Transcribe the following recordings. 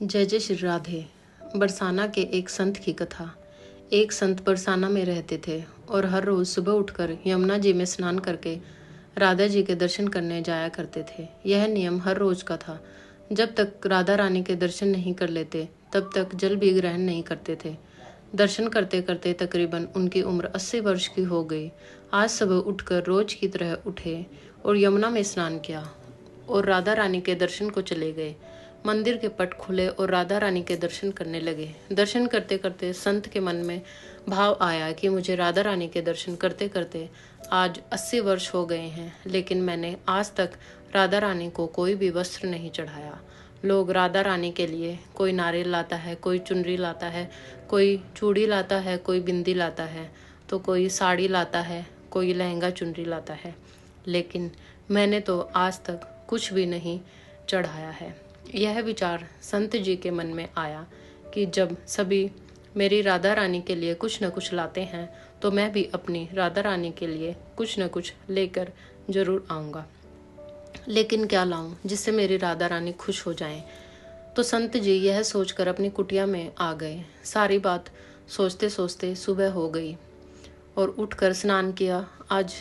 जय जय श्री राधे। बरसाना के एक संत की कथा। एक संत बरसाना में रहते थे और हर रोज सुबह उठकर यमुना जी में स्नान करके राधा जी के दर्शन करने जाया करते थे। यह नियम हर रोज का था। जब तक राधा रानी के दर्शन नहीं कर लेते तब तक जल भी ग्रहण नहीं करते थे। दर्शन करते करते तकरीबन उनकी उम्र 80 वर्ष की हो गई। आज सुबह उठकर रोज की तरह उठे और यमुना में स्नान किया और राधा रानी के दर्शन को चले गए। मंदिर के पट खुले और राधा रानी के दर्शन करने लगे। दर्शन करते करते संत के मन में भाव आया कि मुझे राधा रानी के दर्शन करते करते आज 80 वर्ष हो गए हैं, लेकिन मैंने आज तक राधा रानी को कोई भी वस्त्र नहीं चढ़ाया। लोग राधा रानी के लिए कोई नारियल लाता है, कोई चुनरी लाता है, कोई चूड़ी लाता है, कोई बिंदी लाता है, तो कोई साड़ी लाता है, कोई लहंगा चुनरी लाता है, लेकिन मैंने तो आज तक कुछ भी नहीं चढ़ाया है। यह विचार संत जी के मन में आया कि जब सभी मेरी राधा रानी के लिए कुछ न कुछ लाते हैं तो मैं भी अपनी राधा रानी के लिए कुछ न कुछ लेकर जरूर आऊँगा। लेकिन क्या लाऊं जिससे मेरी राधा रानी खुश हो जाएं? तो संत जी यह सोचकर अपनी कुटिया में आ गए। सारी बात सोचते सोचते सुबह हो गई और उठकर स्नान किया। आज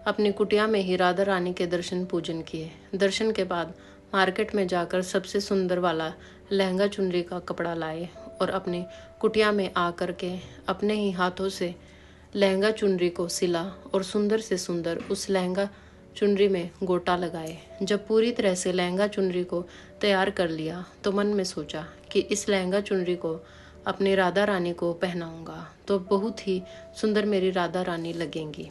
अपनी कुटिया में ही राधा रानी के दर्शन पूजन किए। दर्शन के बाद मार्केट में जाकर सबसे सुंदर वाला लहंगा चुनरी का कपड़ा लाए और अपनी कुटिया में आकर के अपने ही हाथों से लहंगा चुनरी को सिला और सुंदर से सुंदर उस लहंगा चुनरी में गोटा लगाए। जब पूरी तरह से लहंगा चुनरी को तैयार कर लिया तो मन में सोचा कि इस लहंगा चुनरी को अपनी राधा रानी को पहनाऊंगा तो बहुत ही सुंदर मेरी राधा रानी लगेंगी।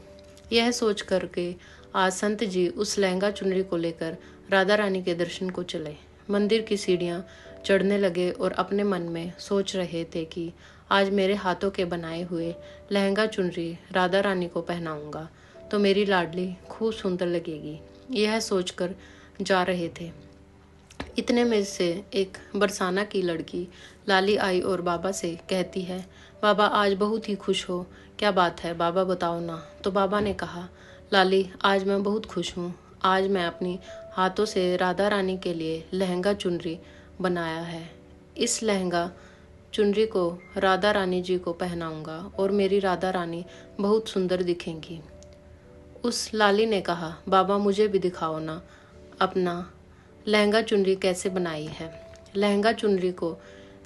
यह सोच करके आज संत जी उस लहंगा चुनरी को लेकर राधा रानी के दर्शन को चले। मंदिर की सीढ़ियाँ चढ़ने लगे और अपने मन में सोच रहे थे कि आज मेरे हाथों के बनाए हुए लहंगा चुनरी राधा रानी को पहनाऊंगा तो मेरी लाडली खूब सुंदर लगेगी। यह सोचकर जा रहे थे। इतने में से एक बरसाना की लड़की लाली आई और बाबा से कहती है, बाबा आज बहुत ही खुश हो, क्या बात है बाबा बताओ ना। तो बाबा ने कहा, लाली आज मैं बहुत खुश हूँ। आज मैं अपनी हाथों से राधा रानी के लिए लहंगा चुनरी बनाया है। इस लहंगा चुनरी को राधा रानी जी को पहनाऊंगा और मेरी राधा रानी बहुत सुंदर दिखेंगी। उस लाली ने कहा, बाबा मुझे भी दिखाओ ना अपना लहंगा चुनरी कैसे बनाई है। लहंगा चुनरी को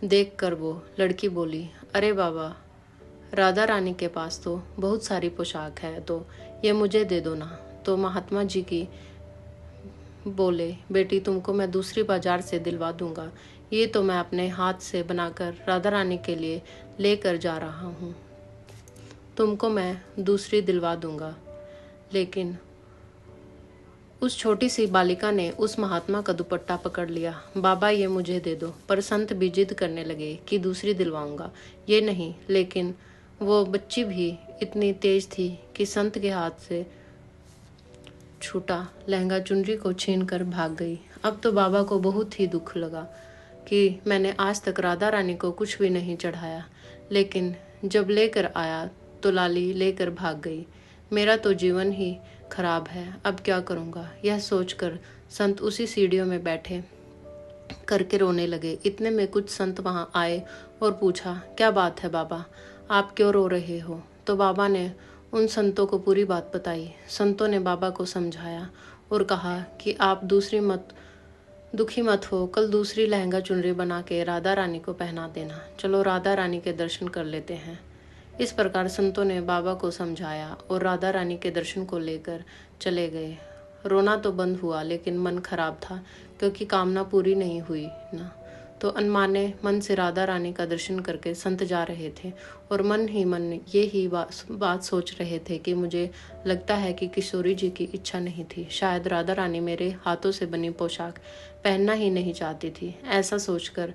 देखकर वो लड़की बोली, अरे बाबा राधा रानी के पास तो बहुत सारी पोशाक है, तो ये मुझे दे दो ना। तो महात्मा जी की बोले, बेटी तुमको मैं दूसरी बाजार से दिलवा दूंगा, ये तो मैं अपने हाथ से बनाकर राधा रानी के लिए लेकर जा रहा हूँ, तुमको मैं दूसरी दिलवा दूंगा। लेकिन उस छोटी सी बालिका ने उस महात्मा का दुपट्टा पकड़ लिया, बाबा ये मुझे दे दो। पर संत भी जिद करने लगे कि दूसरी दिलवाऊंगा, ये नहीं। लेकिन वो बच्ची भी इतनी तेज थी कि संत के हाथ से छूटा लहंगा चुनरी को छीनकर भाग गई। अब तो बाबा को बहुत ही दुख लगा कि मैंने आज तक राधा रानी को कुछ भी नहीं चढ़ाया, लेकिन जब लेकर आया तो लाली लेकर भाग गई। मेरा तो जीवन ही खराब है, अब क्या करूँगा। यह सोचकर संत उसी सीढ़ियों में बैठे करके रोने लगे। इतने में कुछ संत वहाँ आए और पूछा, क्या बात है बाबा, आप क्यों रो रहे हो। तो बाबा ने उन संतों को पूरी बात बताई। संतों ने बाबा को समझाया और कहा कि आप दुखी मत हो, कल दूसरी लहंगा चुनरी बना के राधा रानी को पहना देना, चलो राधा रानी के दर्शन कर लेते हैं। इस प्रकार संतों ने बाबा को समझाया और राधा रानी के दर्शन को लेकर चले गए। रोना तो बंद हुआ लेकिन मन खराब था क्योंकि कामना पूरी नहीं हुई ना। तो अनमाने मन से राधा रानी का दर्शन करके संत जा रहे थे और मन ही मन ये ही बात सोच रहे थे कि मुझे लगता है कि किशोरी जी की इच्छा नहीं थी, शायद राधा रानी मेरे हाथों से बनी पोशाक पहनना ही नहीं चाहती थी। ऐसा सोचकर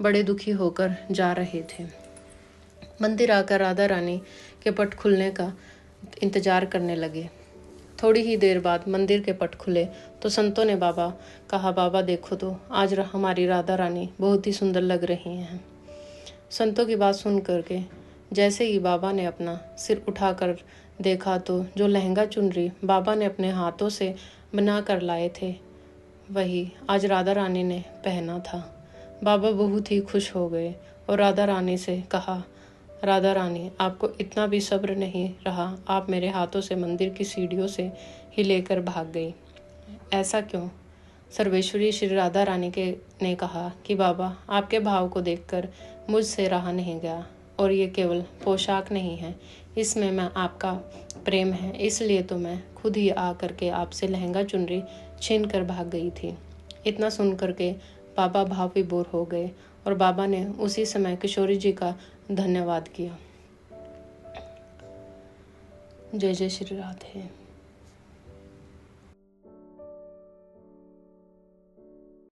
बड़े दुखी होकर जा रहे थे। मंदिर आकर राधा रानी के पट खुलने का इंतजार करने लगे। थोड़ी ही देर बाद मंदिर के पट खुले तो संतों ने बाबा कहा, बाबा देखो तो आज हमारी राधा रानी बहुत ही सुंदर लग रही हैं। संतों की बात सुन करके जैसे ही बाबा ने अपना सिर उठाकर देखा तो जो लहंगा चुनरी बाबा ने अपने हाथों से बना कर लाए थे वही आज राधा रानी ने पहना था। बाबा बहुत ही खुश हो गए और राधा रानी से कहा, राधा रानी, आपको इतना भी सब्र नहीं रहा, आप मेरे हाथों से मंदिर की सीढ़ियों से ही लेकर भाग गई। ऐसा क्यों? सर्वेश्वरी श्री राधा रानी के ने कहा कि बाबा, आपके भाव को देखकर मुझसे रहा नहीं गया, और ये केवल पोशाक नहीं है, इसमें मैं आपका प्रेम है, इसलिए तो मैं खुद ही आ करके आपसे लहंगा चुनरी छीन कर भाग गई थी। इतना सुन करके बाबा भाव विभोर हो गए और बाबा ने उसी समय किशोरी जी का धन्यवाद किया। जय जय श्री राधे।